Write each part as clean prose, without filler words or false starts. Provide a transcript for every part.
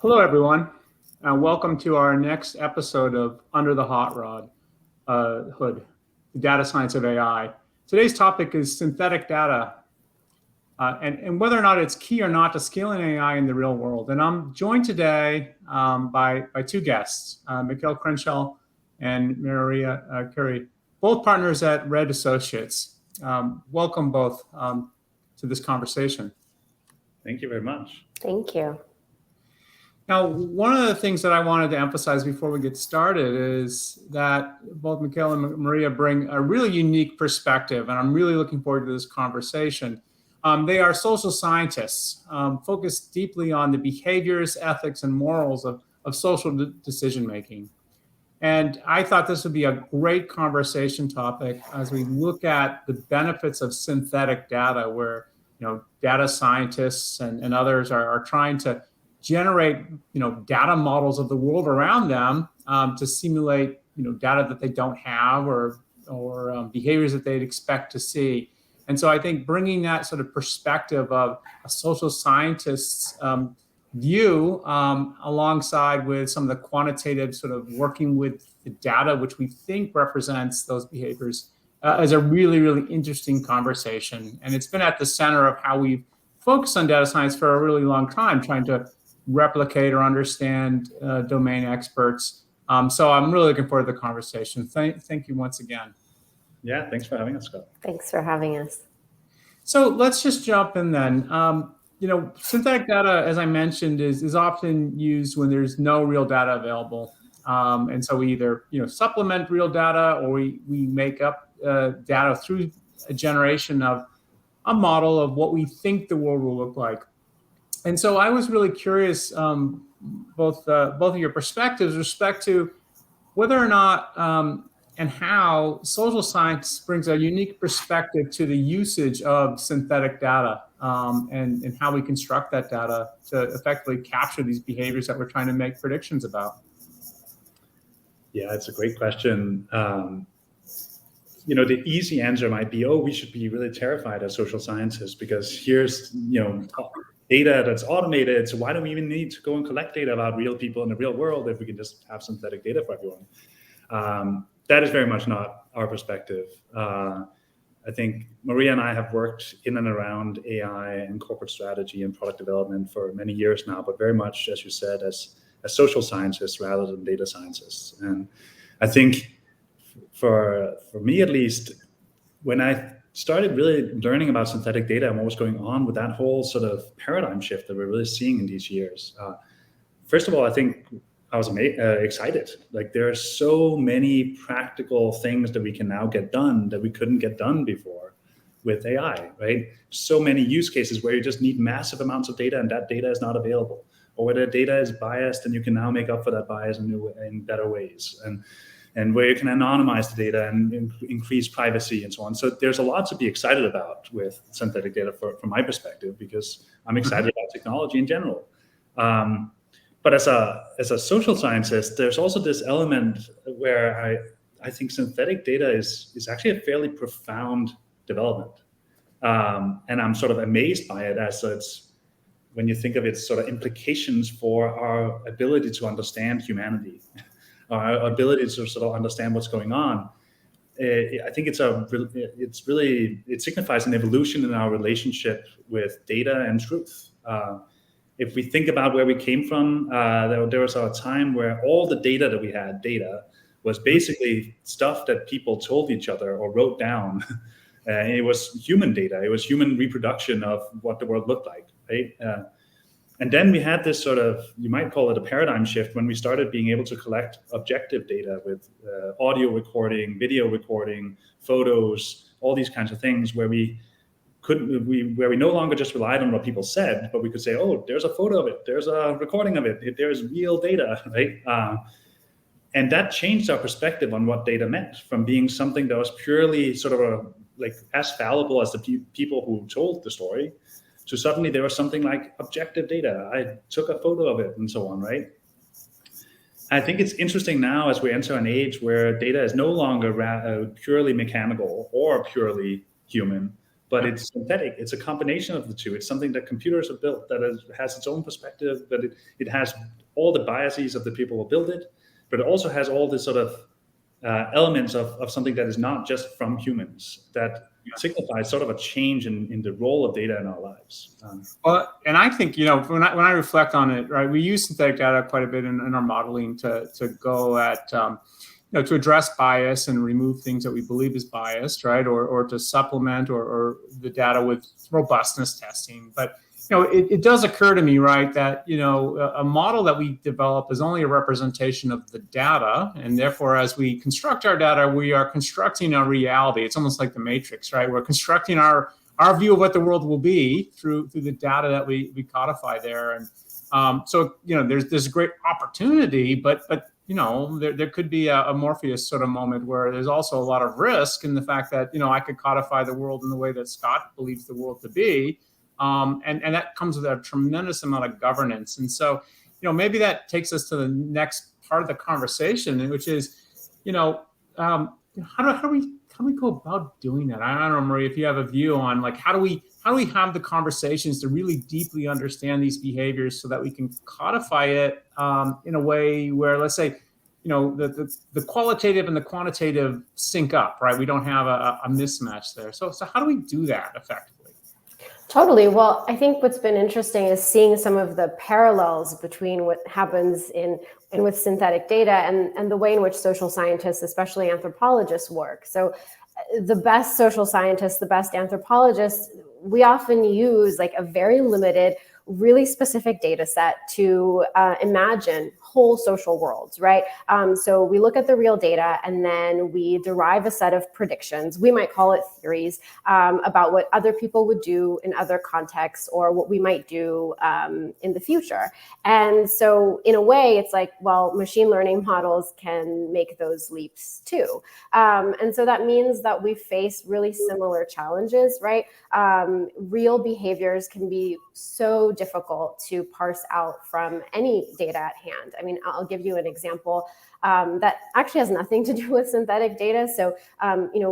Hello, everyone, and welcome to our next episode of Under the Hot Rod Hood, the data science of AI. Today's topic is synthetic data and whether or not it's key or not to scaling AI in the real world. And I'm joined today by two guests, Mikkel Krenchel and Maria Cury, both partners at Red Associates. Welcome both to this conversation. Thank you very much. Thank you. Now, one of the things that I wanted to emphasize before we get started is that both Mikkel and Maria bring a really unique perspective, and I'm really looking forward to this conversation. They are social scientists, focused deeply on the behaviors, ethics, and morals of social decision-making. And I thought this would be a great conversation topic as we look at the benefits of synthetic data, where data scientists and others are trying to generate data models of the world around them to simulate data that they don't have or behaviors that they'd expect to see. And so I think bringing that sort of perspective of a social scientist's view alongside with some of the quantitative sort of working with the data which we think represents those behaviors is a really, really interesting conversation. And it's been at the center of how we've focused on data science for a really long time, trying to replicate or understand domain experts. So I'm really looking forward to the conversation. Thank you once again. Yeah, thanks for having us, Scott. Thanks for having us. So let's just jump in then. Synthetic data, as I mentioned, is often used when there's no real data available. And so we either supplement real data or we make up data through a generation of a model of what we think the world will look like. And so I was really curious, both of your perspectives, with respect to whether or not and how social science brings a unique perspective to the usage of synthetic data and how we construct that data to effectively capture these behaviors that we're trying to make predictions about. Yeah, it's a great question. The easy answer might be, we should be really terrified as social scientists because here's, data that's automated. So why do we even need to go and collect data about real people in the real world if we can just have synthetic data for everyone? That is very much not our perspective. I think Maria and I have worked in and around AI and corporate strategy and product development for many years now, but very much, as you said, as social scientists rather than data scientists. And I think for me at least, when I started really learning about synthetic data and what was going on with that whole sort of paradigm shift that we're really seeing in these years. First of all, I think I was excited. Like there are so many practical things that we can now get done that we couldn't get done before with AI, right? So many use cases where you just need massive amounts of data and that data is not available, or where the data is biased and you can now make up for that bias in better ways. And where you can anonymize the data and increase privacy and so on. So there's a lot to be excited about with synthetic data from my perspective, because I'm excited about technology in general. But as a social scientist, there's also this element where I think synthetic data is actually a fairly profound development. And I'm sort of amazed by it when you think of its sort of implications for our ability to understand humanity. Our ability to sort of understand what's going on. I think it signifies an evolution in our relationship with data and truth. If we think about where we came from, there was a time where all the data that we had, was basically stuff that people told each other or wrote down. It was human data. It was human reproduction of what the world looked like, right? And then we had this sort of, you might call it a paradigm shift, when we started being able to collect objective data with audio recording, video recording, photos, all these kinds of things, where we no longer just relied on what people said, but we could say, there's a photo of it, there's a recording of it, there's real data, right? And that changed our perspective on what data meant, from being something that was purely sort of as fallible as the people who told the story, to suddenly there was something like objective data. I took a photo of it and so on, right? I think it's interesting now as we enter an age where data is no longer purely mechanical or purely human, but it's synthetic. It's a combination of the two. It's something that computers have built that has its own perspective, but it has all the biases of the people who built it, but it also has all this sort of elements of something that is not just from humans, that signifies sort of a change in the role of data in our lives. Well, and I think, when I reflect on it, right, we use synthetic data quite a bit in our modeling to go at, to address bias and remove things that we believe is biased, right, or to supplement or the data with robustness testing. But it does occur to me, right, that, a model that we develop is only a representation of the data. And therefore, as we construct our data, we are constructing a reality. It's almost like the Matrix, right? We're constructing our view of what the world will be through the data that we codify there. And so, there's a great opportunity, but there could be a Morpheus sort of moment where there's also a lot of risk in the fact that, I could codify the world in the way that Scott believes the world to be. And that comes with a tremendous amount of governance. And so, maybe that takes us to the next part of the conversation, which is, how do we go about doing that? I don't know, Marie, if you have a view on like, how do we have the conversations to really deeply understand these behaviors so that we can codify it in a way where, let's say, the qualitative and the quantitative sync up, right? We don't have a mismatch there. So how do we do that effectively? Totally. Well, I think what's been interesting is seeing some of the parallels between what happens in with synthetic data and the way in which social scientists, especially anthropologists, work. So the best social scientists, the best anthropologists, we often use like a very limited, really specific data set to imagine whole social worlds, right? So we look at the real data and then we derive a set of predictions. We might call it theories about what other people would do in other contexts or what we might do in the future. And so in a way, it's like, well, machine learning models can make those leaps too. And so that means that we face really similar challenges, right? Real behaviors can be so difficult to parse out from any data at hand. I mean, I'll give you an example that actually has nothing to do with synthetic data. So,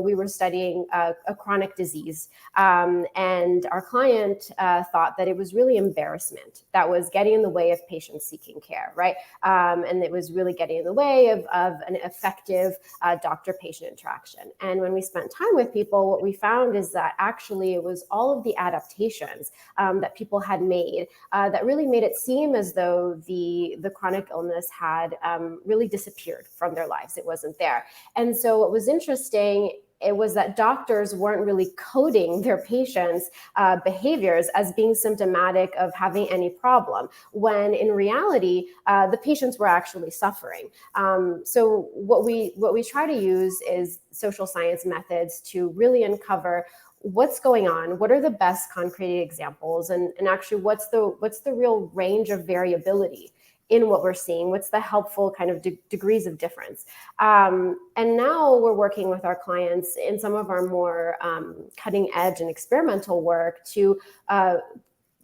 we were studying a chronic disease, and our client thought that it was really embarrassment that was getting in the way of patients seeking care, right? And it was really getting in the way of an effective doctor-patient interaction. And when we spent time with people, what we found is that actually it was all of the adaptations that people had made that really made it seem as though the chronic illness had really disappeared from their lives. It wasn't there. And so what was interesting, it was that doctors weren't really coding their patients' behaviors as being symptomatic of having any problem, when in reality, the patients were actually suffering. So what we try to use is social science methods to really uncover what's going on, what are the best concrete examples, and actually what's the real range of variability in what we're seeing, what's the helpful kind of degrees of difference. And now we're working with our clients in some of our more cutting edge and experimental work to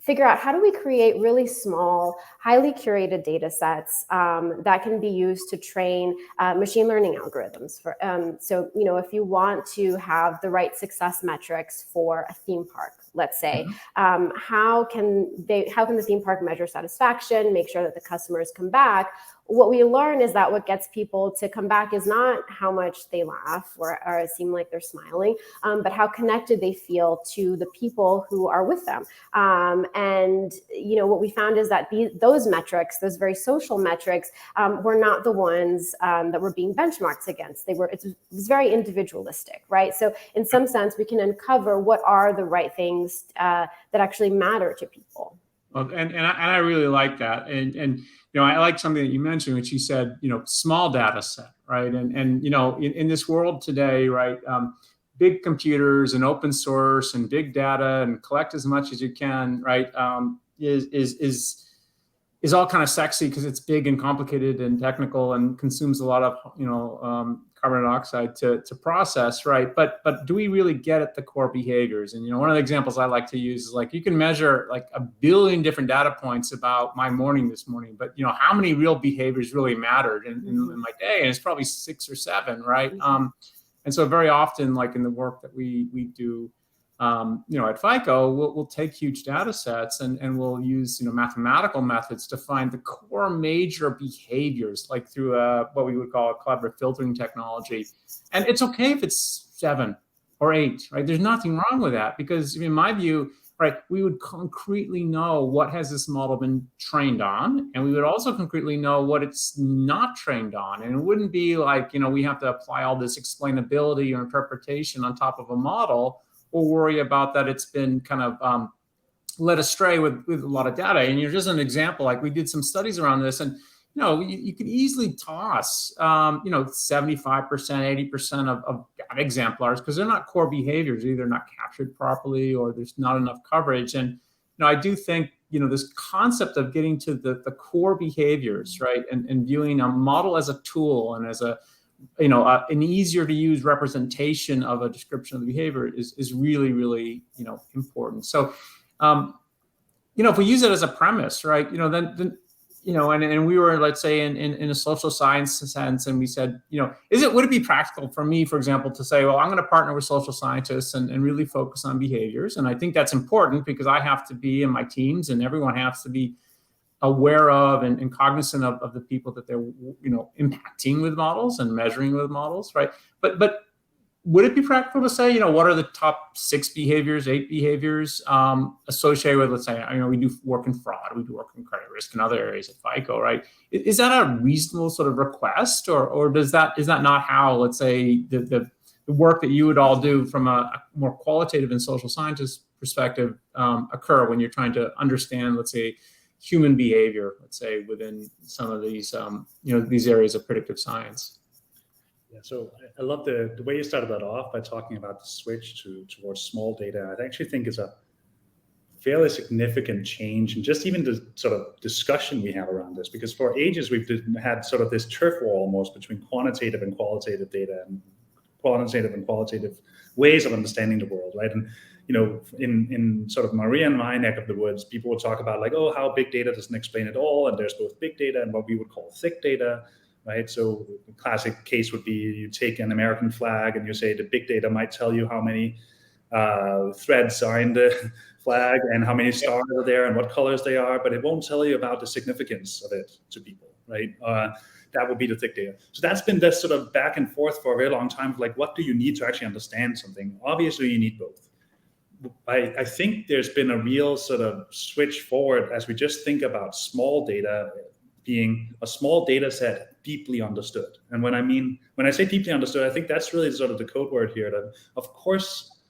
figure out how do we create really small, highly curated data sets that can be used to train machine learning algorithms. So, if you want to have the right success metrics for a theme park, let's say, how can the theme park measure satisfaction, make sure that the customers come back? What we learn is that what gets people to come back is not how much they laugh or seem like they're smiling, but how connected they feel to the people who are with them. And what we found is that those metrics, those very social metrics, were not the ones that were being benchmarked against. It was very individualistic, right? So in some sense, we can uncover what are the right things that actually matter to people. Well, and I really like that. And I like something that you mentioned, which you said, small data set, right? And in this world today, right, big computers and open source and big data and collect as much as you can, right, is all kind of sexy because it's big and complicated and technical and consumes a lot of, carbon dioxide to process, right? But do we really get at the core behaviors? And one of the examples I like to use is like, you can measure like 1 billion different data points about my morning this morning, but how many real behaviors really mattered in my day? And it's probably 6 or 7, right? And so very often, like in the work that we do, at FICO, we'll take huge data sets and we'll use, mathematical methods to find the core major behaviors, like through what we would call a collaborative filtering technology. And it's okay if it's 7 or 8, right? There's nothing wrong with that, because in my view, right, we would concretely know what has this model been trained on, and we would also concretely know what it's not trained on. And it wouldn't be like, we have to apply all this explainability or interpretation on top of a model, or worry about that it's been kind of led astray with a lot of data. And just an example, like we did some studies around this, and you could easily toss 75%, 80% of data exemplars, because they're not core behaviors, either not captured properly or there's not enough coverage. And I do think this concept of getting to the core behaviors, right, and viewing a model as a tool and as an easier to use representation of a description of the behavior is really, really, important. So, if we use it as a premise, right, then and we were, let's say, in a social science sense, and we said, would it be practical for me, for example, to say, well, I'm going to partner with social scientists and really focus on behaviors. And I think that's important, because I have to be in my teams, and everyone has to be aware of and cognizant of the people that they're impacting with models and measuring with models, right? But would it be practical to say, what are the top 6 behaviors, 8 behaviors associated with, let's say, we do work in fraud, we do work in credit risk and other areas at FICO, right? Is that a reasonable sort of request, or is that not how, let's say, the work that you would all do from a more qualitative and social scientist perspective occur when you're trying to understand, let's say, human behavior, let's say, within some of these, these areas of predictive science? Yeah, so I love the way you started that off by talking about the switch towards small data. I actually think it's a fairly significant change, and just even the sort of discussion we have around this, because for ages we've had sort of this turf war almost between quantitative and qualitative data, and quantitative and qualitative ways of understanding the world, right? And in sort of Maria and my neck of the woods, people would talk about like, oh, how big data doesn't explain it all, and there's both big data and what we would call thick data, right? So the classic case would be you take an American flag and you say the big data might tell you how many threads are in the flag and how many stars are there and what colors they are, but it won't tell you about the significance of it to people, right? That would be the thick data. So that's been this sort of back and forth for a very long time, like, what do you need to actually understand something? Obviously, you need both. I think there's been a real sort of switch forward as we just think about small data being a small data set deeply understood. And when I say deeply understood, I think that's really sort of the code word here, that of course,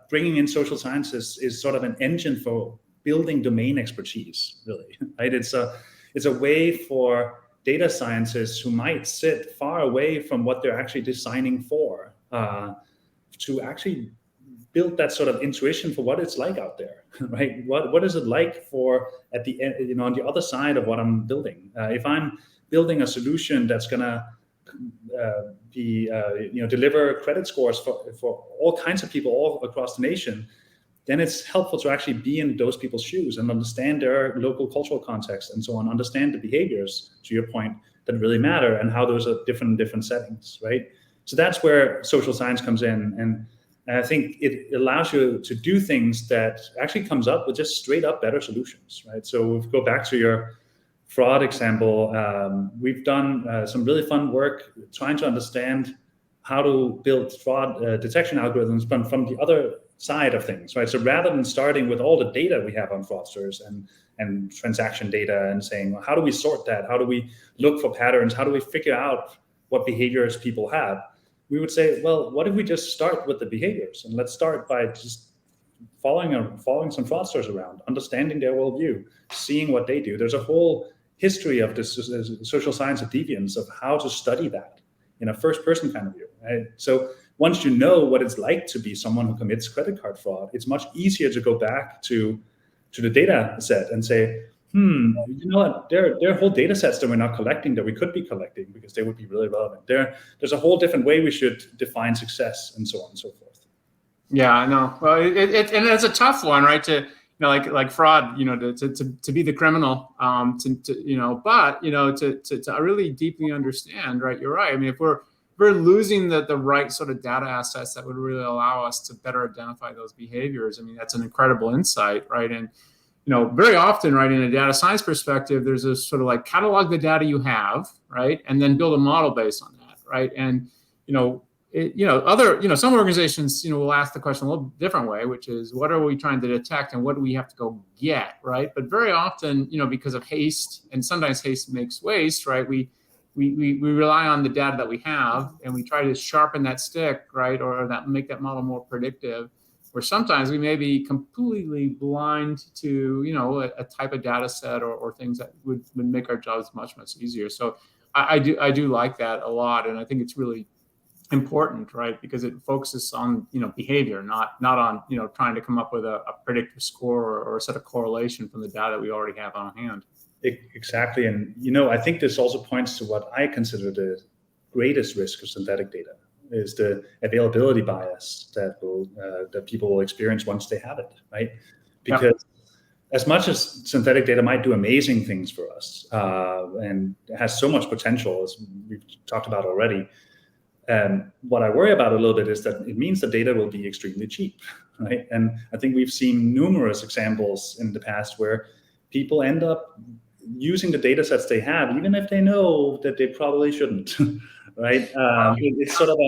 bringing in social sciences is sort of an engine for building domain expertise, really, right? It's a way for data scientists who might sit far away from what they're actually designing for, to actually build that sort of intuition for what it's like out there, right? What is it like for at the end, on the other side of what I'm building? If I'm building a solution that's gonna deliver credit scores for all kinds of people all across the nation, then it's helpful to actually be in those people's shoes and understand their local cultural context and so on, understand the behaviors, to your point, that really matter and how those are different in different settings, right? So that's where social science comes in. And I think it allows you to do things that actually comes up with just straight up better solutions, right? So if we go back to your fraud example, we've done some really fun work trying to understand how to build fraud detection algorithms, but from the other side of things, right? So rather than starting with all the data we have on fraudsters and transaction data and saying, well, how do we sort that? How do we look for patterns? How do we figure out what behaviors people have? We would say, well, what if we just start with the behaviors, and let's start by just following some fraudsters around, understanding their worldview, seeing what they do. There's a whole history of this social science of deviance, of how to study that in a first-person kind of view, right? So once you know what it's like to be someone who commits credit card fraud, it's much easier to go back to the data set and say, you know what, there are whole data sets that we're not collecting that we could be collecting because they would be really relevant. There's a whole different way we should define success, and so on and so forth. Yeah, I know. Well, and it's a tough one, right? To like fraud, to be the criminal, but to really deeply understand, right? You're right. I mean, if we're we're losing the right sort of data assets that would really allow us to better identify those behaviors. I mean, that's an incredible insight, right? And very often, right, in a data science perspective, there's a sort of like catalog the data you have, right, and then build a model based on that, right? And some organizations, will ask the question a little different way, which is, what are we trying to detect and what do we have to go get, right? But very often, because of haste, and sometimes haste makes waste, right? We rely on the data that we have, and we try to sharpen that stick, right, or make that model more predictive. Where sometimes we may be completely blind to a type of data set or things that would make our jobs much easier. So I do like that a lot, and I think it's really important, right? Because it focuses on behavior, not on trying to come up with a predictive score or a set of correlation from the data we already have on hand. Exactly, and I think this also points to what I consider the greatest risk of synthetic data, is the availability bias that people will experience once they have it, right? Because as much as synthetic data might do amazing things for us and has so much potential, as we've talked about already, what I worry about a little bit is that it means the data will be extremely cheap, right? And I think we've seen numerous examples in the past where people end up using the data sets they have, even if they know that they probably shouldn't, right? It's sort of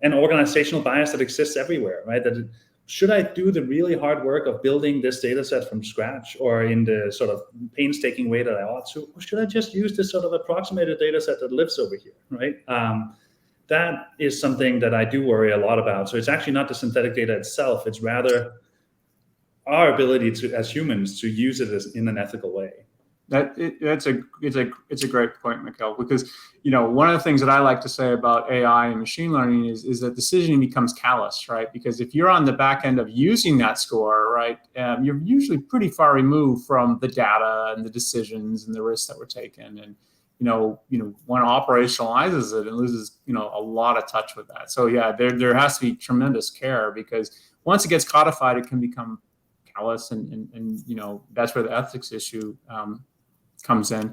an organizational bias that exists everywhere, right? That should I do the really hard work of building this data set from scratch, or in the sort of painstaking way that I ought to, or should I just use this sort of approximated data set that lives over here, right? That is something that I do worry a lot about. So it's actually not the synthetic data itself, it's rather our ability to, as humans, to use it in an ethical way. It's a great point, Mikkel, because one of the things that I like to say about AI and machine learning is that decisioning becomes callous, right? Because if you're on the back end of using that score, right, you're usually pretty far removed from the data and the decisions and the risks that were taken, and one operationalizes it and loses a lot of touch with that. So yeah, there has to be tremendous care, because once it gets codified, it can become callous, and that's where the ethics issue comes in.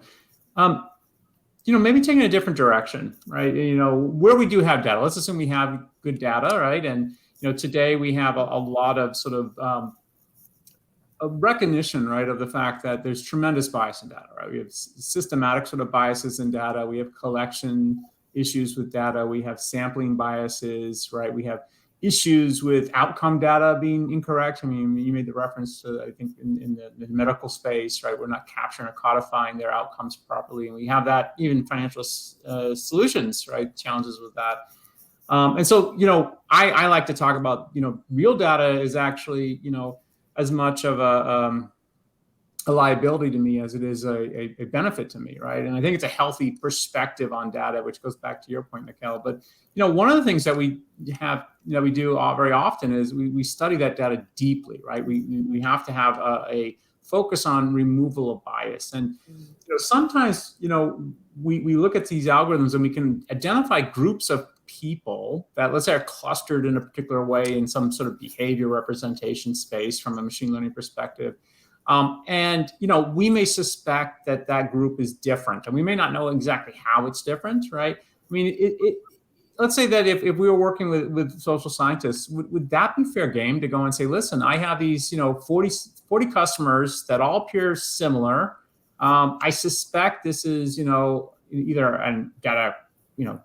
Maybe taking a different direction, right? Where we do have data, let's assume we have good data, right? And today we have a lot of sort of a recognition, right, of the fact that there's tremendous bias in data, right? We have systematic sort of biases in data. We have collection issues with data. We have sampling biases, right? We have issues with outcome data being incorrect. I mean, you made the reference to, I think, in the medical space, right? We're not capturing or codifying their outcomes properly. And we have that even financial solutions, right? Challenges with that. And so, I like to talk about, real data is actually, as much of a liability to me as it is a benefit to me, right? And I think it's a healthy perspective on data, which goes back to your point, Mikkel. But one of the things that we have, we do very often is we study that data deeply, right? We have to have a focus on removal of bias, and sometimes we look at these algorithms and we can identify groups of people that, let's say, are clustered in a particular way in some sort of behavior representation space from a machine learning perspective. And we may suspect that group is different, and we may not know exactly how it's different, right? I mean, let's say that if we were working with social scientists, would that be fair game to go and say, listen, I have these 40 customers that all appear similar. I suspect this is either a data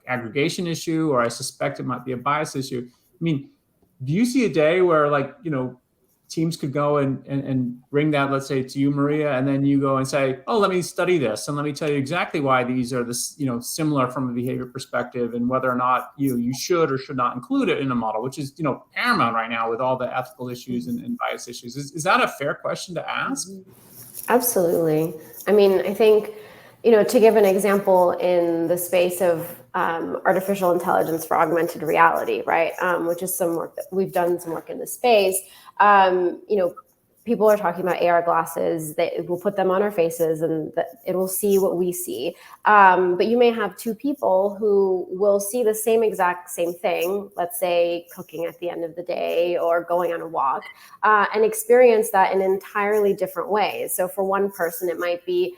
aggregation issue, or I suspect it might be a bias issue. I mean, do you see a day where teams could go and bring that, let's say, to you, Maria, and then you go and say, oh, let me study this, and let me tell you exactly why these are similar from a behavior perspective, and whether or not you should or should not include it in a model, which is paramount right now with all the ethical issues and bias issues. Is that a fair question to ask? Absolutely. I mean, I think to give an example in the space of artificial intelligence for augmented reality, right? Which is some work that we've done some work in the space. People are talking about AR glasses that will put them on our faces and that it will see what we see. But you may have two people who will see the exact same thing, let's say cooking at the end of the day or going on a walk, and experience that in entirely different ways. So for one person, it might be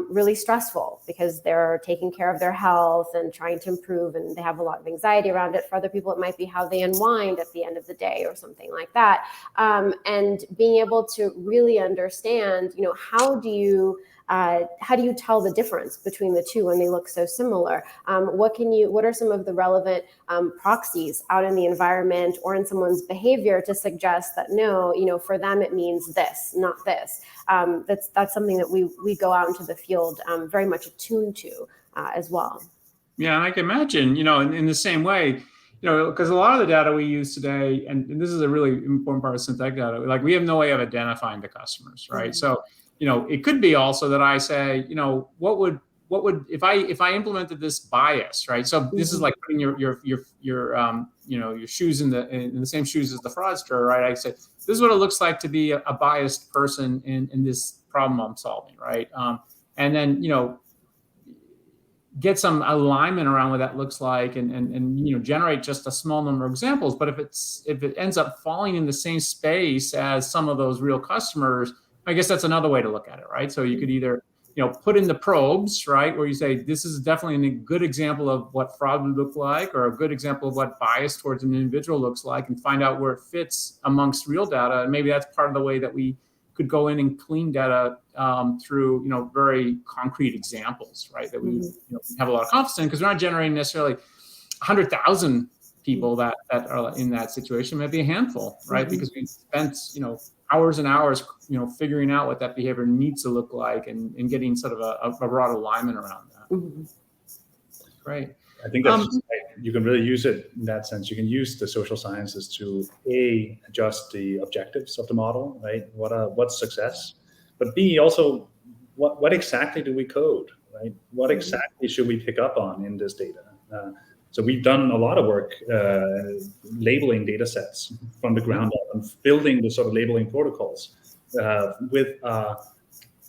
really stressful because they're taking care of their health and trying to improve, and they have a lot of anxiety around it. For other people, it might be how they unwind at the end of the day or something like that. And being able to really understand, how do you tell the difference between the two when they look so similar? What are some of the relevant proxies out in the environment or in someone's behavior to suggest that no, for them it means this, not this? That's something that we go out into the field very much attuned to as well. Yeah, and I can imagine, in the same way, because a lot of the data we use today, and this is a really important part of synthetic data, like we have no way of identifying the customers, right? So, it could be also that I say, what would if I implemented this bias, right? So this is like putting your shoes in the same shoes as the fraudster, right? I say, this is what it looks like to be a biased person in this problem I'm solving, right? And then, get some alignment around what that looks like and generate just a small number of examples. But if it ends up falling in the same space as some of those real customers, I guess that's another way to look at it, right? So you could either put in the probes, right, where you say this is definitely a good example of what fraud would look like, or a good example of what bias towards an individual looks like, and find out where it fits amongst real data. And maybe that's part of the way that we could go in and clean data through very concrete examples, right? That we have a lot of confidence in, because we're not generating necessarily 100,000 people that are in that situation. Maybe a handful, right? Because we spent hours and hours figuring out what that behavior needs to look like, and getting sort of a broad alignment around that. Great. I think that's you can really use it in that sense. You can use the social sciences to adjust the objectives of the model, right? What's success, but B, also what exactly do we code, right? What exactly should we pick up on in this data? So we've done a lot of work labeling data sets from the ground up and building the sort of labeling protocols with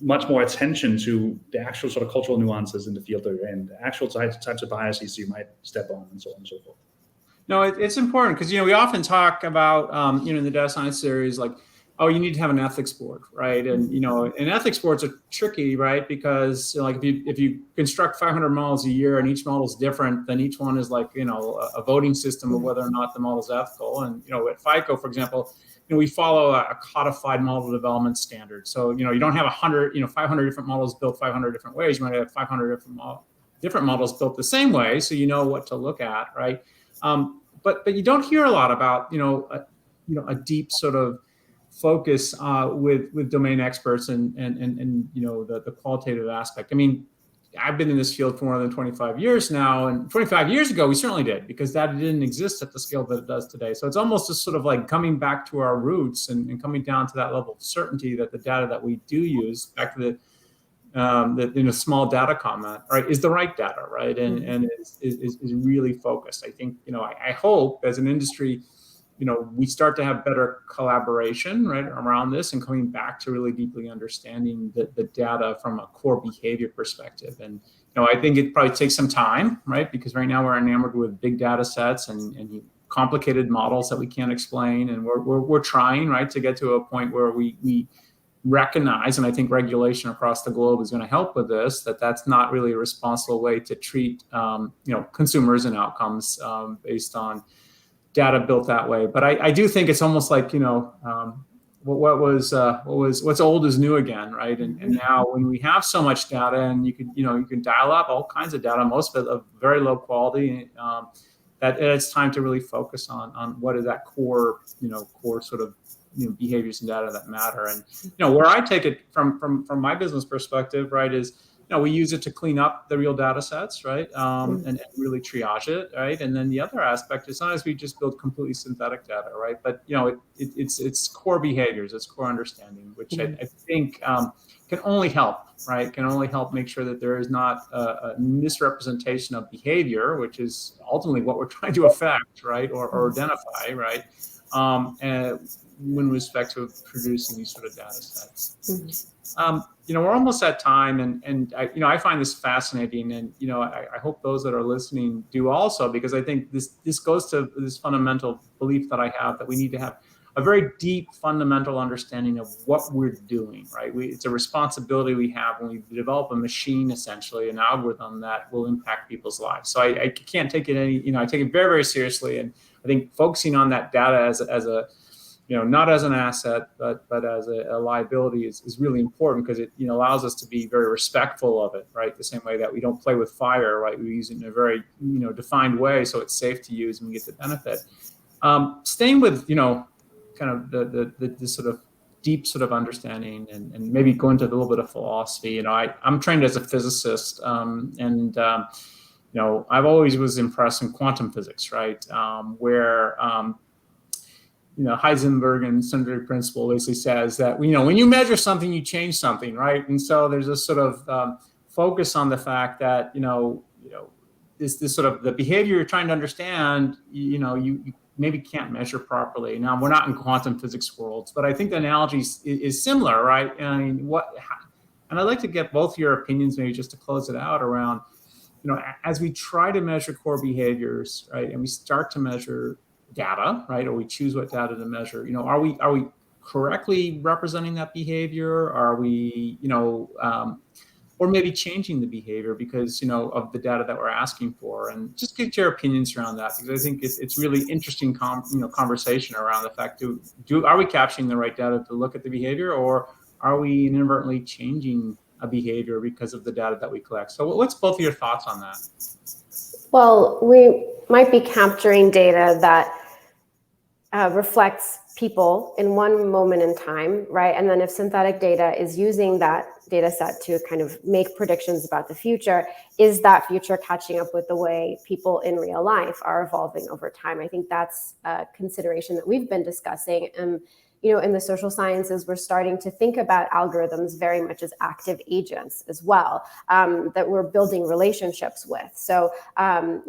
much more attention to the actual sort of cultural nuances in the field that you're in, the actual types of biases you might step on, and so on and so forth. No, it's important because, we often talk about, in the data science series, like, oh, you need to have an ethics board, right? And, and ethics boards are tricky, right? Because like if you construct 500 models a year and each model is different, then each one is like, a voting system of whether or not the model is ethical. And, at FICO, for example, we follow a codified model development standard. So, you don't have 500 different models built 500 different ways. You might have 500 different models built the same way. So you know what to look at, right? But you don't hear a lot about, a deep sort of focus with domain experts and the qualitative aspect. I mean, I've been in this field for more than 25 years now, and 25 years ago we certainly did, because data didn't exist at the scale that it does today. So it's almost just sort of like coming back to our roots and coming down to that level of certainty that the data that we do use, back to the small data comment, right, is the right data, right, and is really focused. I think I hope as an industry, we start to have better collaboration, right, around this, and coming back to really deeply understanding the data from a core behavior perspective. And, I think it probably takes some time, right, because right now we're enamored with big data sets and complicated models that we can't explain. And we're trying, right, to get to a point where we recognize, and I think regulation across the globe is going to help with this, that's not really a responsible way to treat, consumers and outcomes based on data built that way. But I do think it's almost like, what's old is new again, right? And now when we have so much data, and you can dial up all kinds of data, most of it of very low quality, that it's time to really focus on what is that core sort of behaviors and data that matter. And where I take it from my business perspective, right, is we use it to clean up the real data sets, right, and really triage it, right. And then the other aspect is not as we just build completely synthetic data, right, but it's core behaviors, it's core understanding, which I think can only help, right, can only help make sure that there is not a misrepresentation of behavior, which is ultimately what we're trying to affect, right, or identify, right, and with respect to producing these sort of data sets. We're almost at time, and I find this fascinating, and I hope those that are listening do also, because I think this goes to this fundamental belief that I have, that we need to have a very deep fundamental understanding of what we're doing, right? It's a responsibility we have when we develop a machine, essentially, an algorithm that will impact people's lives. So I can't take it I take it very, very seriously. And I think focusing on that data as a not as an asset, but as a liability is really important, because it allows us to be very respectful of it, right? The same way that we don't play with fire, right? We use it in a very defined way, so it's safe to use and we get the benefit. Staying with kind of the sort of deep sort of understanding, and maybe go into a little bit of philosophy. I'm trained as a physicist, and I've always was impressed in quantum physics, right? Where Heisenberg and symmetry principle basically says that when you measure something, you change something, right? And so there's a sort of focus on the fact that this sort of the behavior you're trying to understand, you maybe can't measure properly. Now, we're not in quantum physics worlds, but I think the analogy is similar, right? And I mean, and I'd like to get both your opinions, maybe just to close it out, around as we try to measure core behaviors, right, and we start to measure data, right, or we choose what data to measure, are we correctly representing that behavior? Are we or maybe changing the behavior because of the data that we're asking for? And just get your opinions around that, because I think it's really interesting conversation around the fact, are we capturing the right data to look at the behavior, or are we inadvertently changing a behavior because of the data that we collect? So what's both of your thoughts on that? Well, we might be capturing data that reflects people in one moment in time, right? And then if synthetic data is using that data set to kind of make predictions about the future, is that future catching up with the way people in real life are evolving over time? I think that's a consideration that we've been discussing. And in the social sciences, we're starting to think about algorithms very much as active agents as well, that we're building relationships with. So, and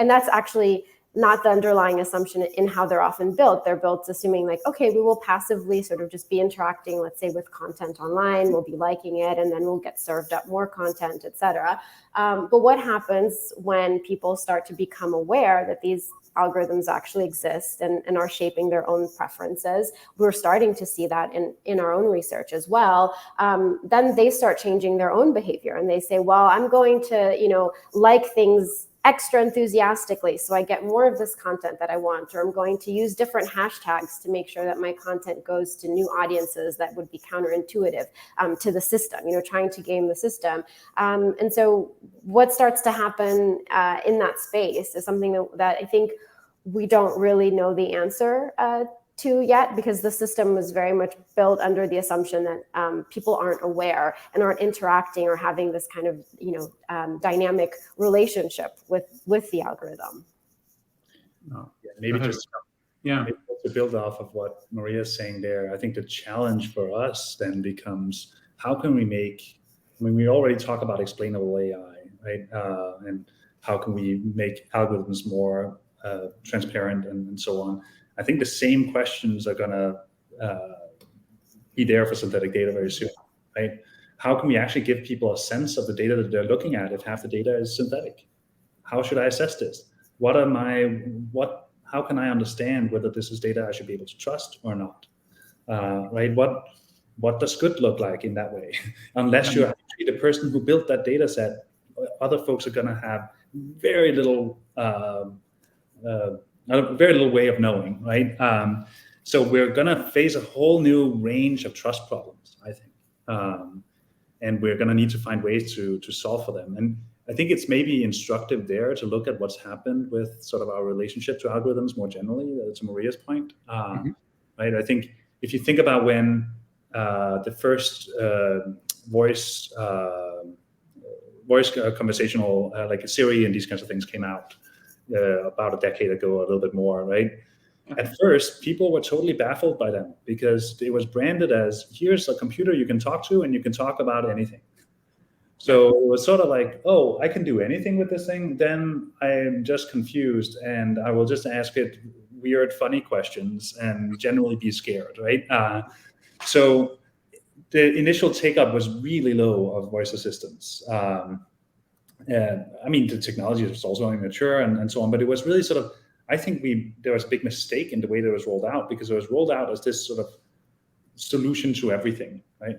that's actually not the underlying assumption in how they're often built. They're built assuming like, okay, we will passively sort of just be interacting, let's say, with content online, we'll be liking it, and then we'll get served up more content, et cetera. But what happens when people start to become aware that these algorithms actually exist and are shaping their own preferences? We're starting to see that in our own research as well. Then they start changing their own behavior, and they say, well, I'm going to, like things extra enthusiastically, so I get more of this content that I want, or I'm going to use different hashtags to make sure that my content goes to new audiences that would be counterintuitive to the system, trying to game the system. And so what starts to happen in that space is something that I think we don't really know the answer to yet, because the system was very much built under the assumption that people aren't aware and aren't interacting or having this kind of dynamic relationship with the algorithm. Maybe just to build off of what Maria is saying there, I think the challenge for us then becomes, how can we we already talk about explainable AI, right? And how can we make algorithms more transparent and so on. I think the same questions are going to be there for synthetic data very soon, right? How can we actually give people a sense of the data that they're looking at if half the data is synthetic? How should I assess this? How can I understand whether this is data I should be able to trust or not? Right? What does good look like in that way? Unless you're actually the person who built that data set, other folks are going to have very little way of knowing, right? So we're going to face a whole new range of trust problems, I think. And we're going to need to find ways to solve for them. And I think it's maybe instructive there to look at what's happened with sort of our relationship to algorithms more generally, to Maria's point. Right? I think if you think about when the first voice conversational, like Siri and these kinds of things came out, about a decade ago, a little bit more, right? At first, people were totally baffled by them because it was branded as, here's a computer you can talk to and you can talk about anything. So it was sort of like, oh, I can do anything with this thing, then I'm just confused and I will just ask it weird, funny questions and generally be scared, right? So the initial take-up was really low of voice assistants. I mean, the technology was also immature and so on, but it was really sort of I think there was a big mistake in the way that it was rolled out, because it was rolled out as this sort of solution to everything, right?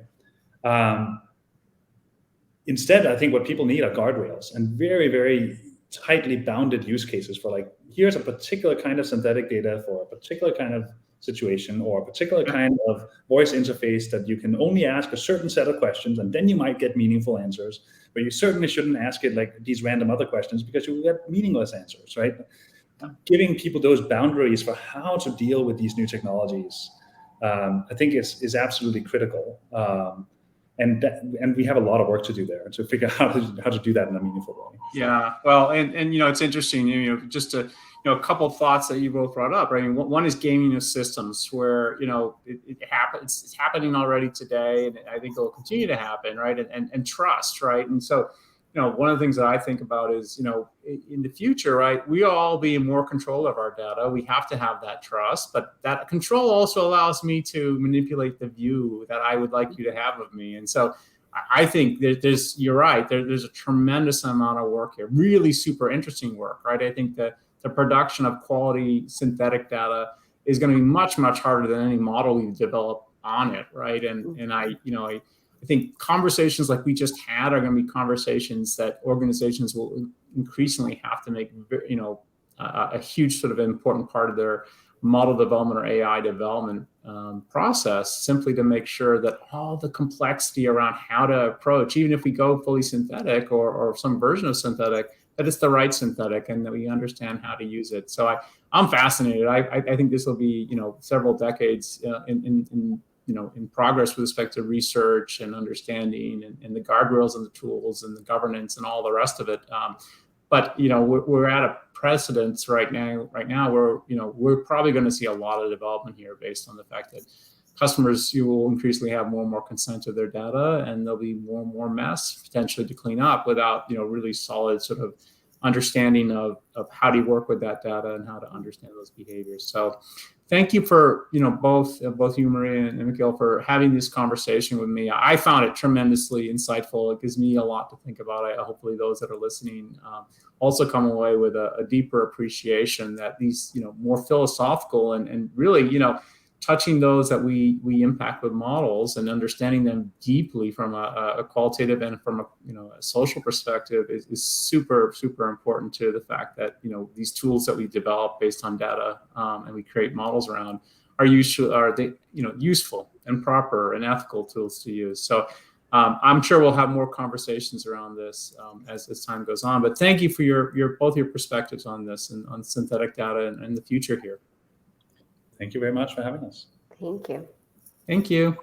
Instead, I think what people need are guardrails and very, very tightly bounded use cases for, like, here's a particular kind of synthetic data for a particular kind of situation or a particular kind of voice interface that you can only ask a certain set of questions, and then you might get meaningful answers. But you certainly shouldn't ask it like these random other questions, because you will get meaningless answers, right? Giving people those boundaries for how to deal with these new technologies, I think is absolutely critical. And we have a lot of work to do there to figure out how to do that in a meaningful way. Yeah, well, and it's interesting, just a couple of thoughts that you both brought up, right? I mean, one is gaming of systems, where it happens, it's happening already today, and I think it'll continue to happen, right? And trust, right? And so, one of the things that I think about is, in the future, right, we all be in more control of our data. We have to have that trust, but that control also allows me to manipulate the view that I would like you to have of me. And so I think you're right, there's a tremendous amount of work here, really super interesting work, right? I think that the production of quality synthetic data is going to be much, much harder than any model you develop on it, right? And I think conversations like we just had are going to be conversations that organizations will increasingly have to make, a huge sort of important part of their model development or AI development process, simply to make sure that all the complexity around how to approach, even if we go fully synthetic or some version of synthetic, that it's the right synthetic and that we understand how to use it. So I'm fascinated. I think this will be, several decades in progress with respect to research and understanding and the guardrails and the tools and the governance and all the rest of it. But we're at a precedence right now where we're probably going to see a lot of development here based on the fact that customers, you will increasingly have more and more consent to their data, and there'll be more and more mess potentially to clean up without really solid sort of understanding of how do you work with that data and how to understand those behaviors. So thank you for both you, Maria and Mikkel, for having this conversation with me. I found it tremendously insightful. It gives me a lot to think about. Hopefully those that are listening also come away with a deeper appreciation that these more philosophical and really touching those that we impact with models and understanding them deeply from a qualitative and from a social perspective is super, super important to the fact that these tools that we develop based on data and we create models around are useful and proper and ethical tools to use. So I'm sure we'll have more conversations around this as time goes on. But thank you for both your perspectives on this and on synthetic data and the future here. Thank you very much for having us. Thank you. Thank you.